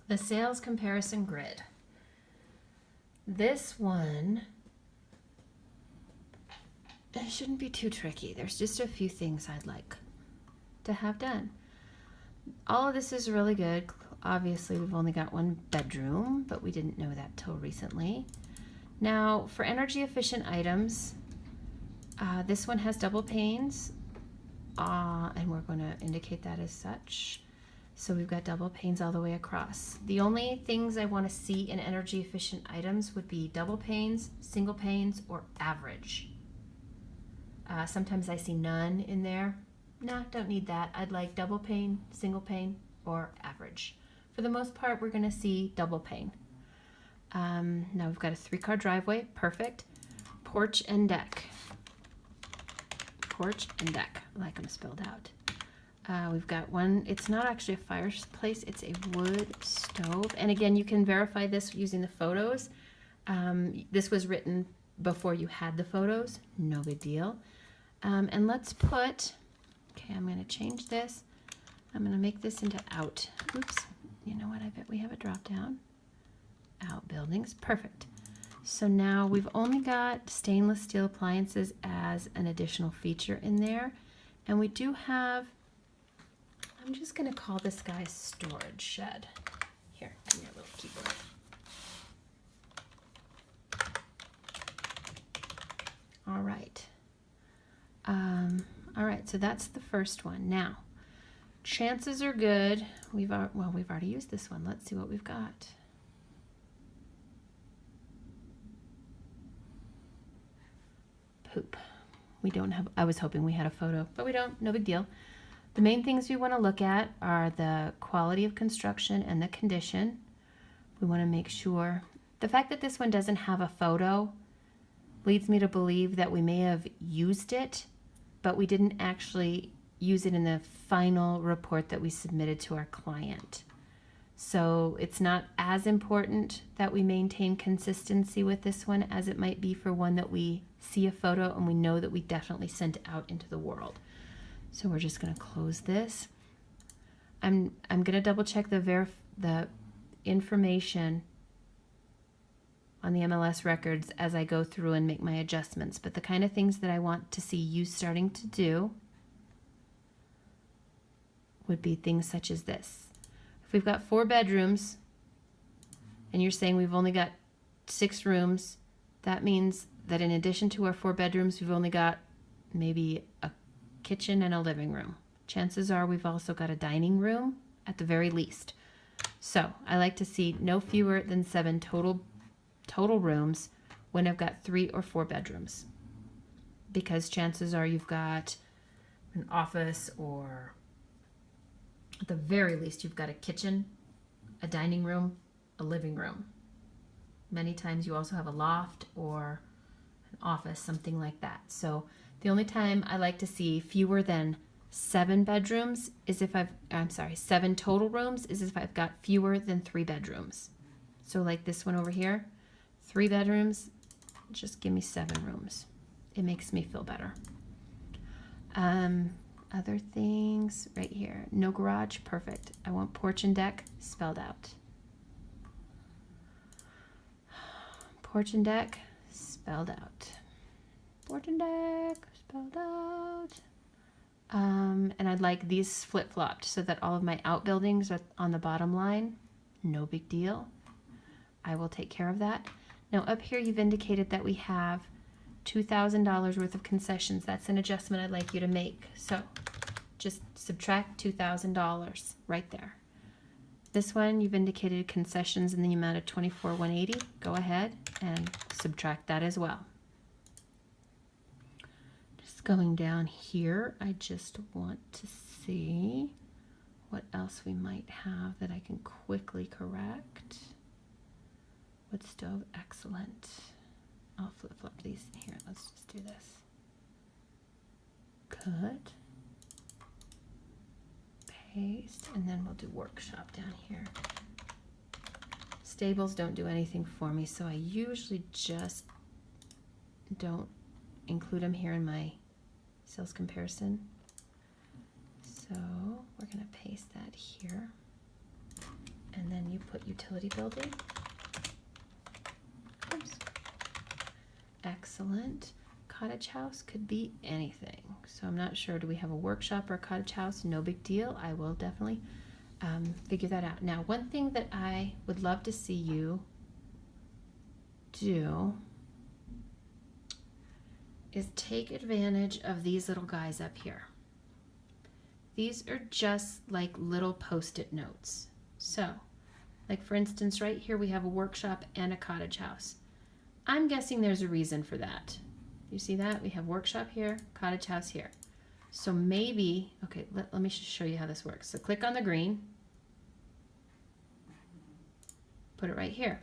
the sales comparison grid. This one, it shouldn't be too tricky. There's just a few things I'd like to have done. All of this is really good. Obviously, we've only got one bedroom, but we didn't know that till recently. Now, for energy efficient items, this one has double panes, and we're going to indicate that as such. So we've got double panes all the way across. The only things I want to see in energy efficient items would be double panes, single panes, or average. Sometimes I see none in there. Nah, don't need that. I'd like double pane, single pane, or average. For the most part, we're going to see double pane. Now we've got a 3-car driveway, perfect. Porch and deck. Porch and deck, I like them spelled out. We've got one, it's not actually a fireplace, it's a wood stove. And again, you can verify this using the photos. This was written before you had the photos, no big deal. And let's put, okay, I'm gonna change this. I'm gonna make this into out. Oops, you know what, I bet we have a drop down. Outbuildings, perfect. So now we've only got stainless steel appliances as an additional feature in there. And we do have, I'm just going to call this guy storage shed. Here, give me a little keyboard. All right. All right, so that's the first one. Now, chances are good. We've already used this one. Let's see what we've got. Poop. We don't have, I was hoping we had a photo, but we don't, no big deal. The main things we want to look at are the quality of construction and the condition. We want to make sure, the fact that this one doesn't have a photo leads me to believe that we may have used it, but we didn't actually use it in the final report that we submitted to our client. So it's not as important that we maintain consistency with this one as it might be for one that we see a photo and we know that we definitely sent out into the world. So we're just going to close this. I'm going to double check the information on the MLS records as I go through and make my adjustments. But the kind of things that I want to see you starting to do would be things such as this. If we've got 4 bedrooms and you're saying we've only got 6 rooms, that means that in addition to our 4 bedrooms, we've only got maybe a kitchen and a living room. Chances are we've also got a dining room at the very least. So I like to see no fewer than 7 total rooms when I've got 3 or 4 bedrooms, because chances are you've got an office, or at the very least you've got a kitchen, a dining room, a living room. Many times you also have a loft or an office, something like that. So the only time I like to see fewer than 7 bedrooms is if 7 total rooms is if I've got fewer than 3 bedrooms. So like this one over here, 3 bedrooms, just give me 7 rooms. It makes me feel better. Other things right here, no garage, perfect. I want porch and deck spelled out. Porch and deck spelled out. Porch and deck spelled out. And I'd like these flip-flopped so that all of my outbuildings are on the bottom line. No big deal. I will take care of that. Now up here you've indicated that we have $2,000 worth of concessions. That's an adjustment I'd like you to make. So just subtract $2,000 right there. This one you've indicated concessions in the amount of $24,180. Go ahead and subtract that as well. Just going down here, I just want to see what else we might have that I can quickly correct. Wood stove, excellent. I'll flip-flop these. Here, let's just do this. Cut. Paste. And then we'll do workshop down here. Stables don't do anything for me, so I usually just don't include them here in my sales comparison. So we're going to paste that here. and then you put utility building. Oops. Excellent. Cottage house could be anything. So I'm not sure, do we have a workshop or a cottage house? No big deal. I will definitely figure that out. Now, one thing that I would love to see you do is take advantage of these little guys up here. These are just like little post-it notes. So, like for instance, right here we have a workshop and a cottage house. I'm guessing there's a reason for that. You see that? We have workshop here, cottage house here. So maybe, okay, let me just show you how this works. So click on the green, put it right here.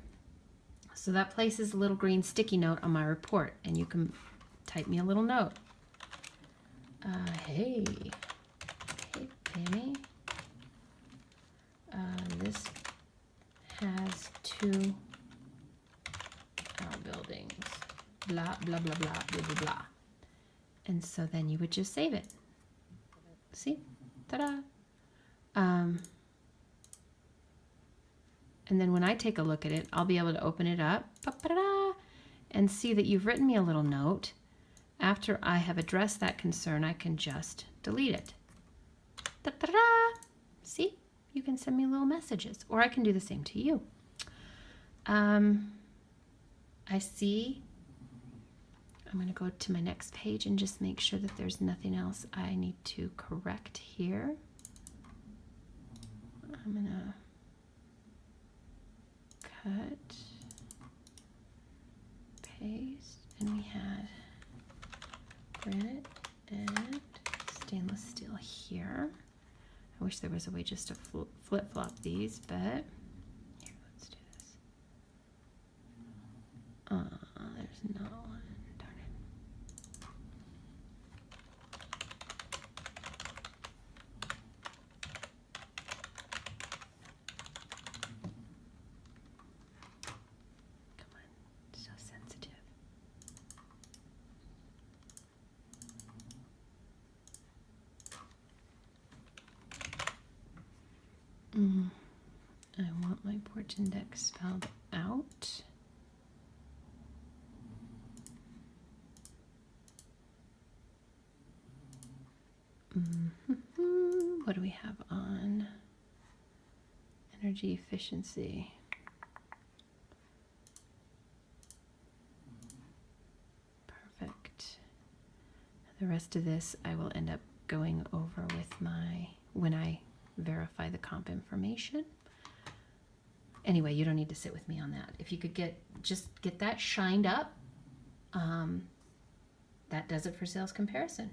So that places a little green sticky note on my report, and you can type me a little note. Hey Pammy, this has 2 outbuildings, blah, blah, blah, blah, blah, blah, blah. And so then you would just save it. See? Ta-da! And then when I take a look at it, I'll be able to open it up and see that you've written me a little note. After I have addressed that concern, I can just delete it. Ta-da! See? You can send me little messages, or I can do the same to you. I see. I'm going to go to my next page and just make sure that there's nothing else I need to correct here. I'm going to cut, paste, and we had granite and stainless steel here. I wish there was a way just to flip-flop these, but here, let's do this. There's not one. Darn it. Come on, so sensitive. I want my porch index spelled out. What do we have on? Energy efficiency. Perfect. The rest of this I will end up going over with when I verify the comp information. Anyway, you don't need to sit with me on that. If you could just get that shined up, that does it for sales comparison.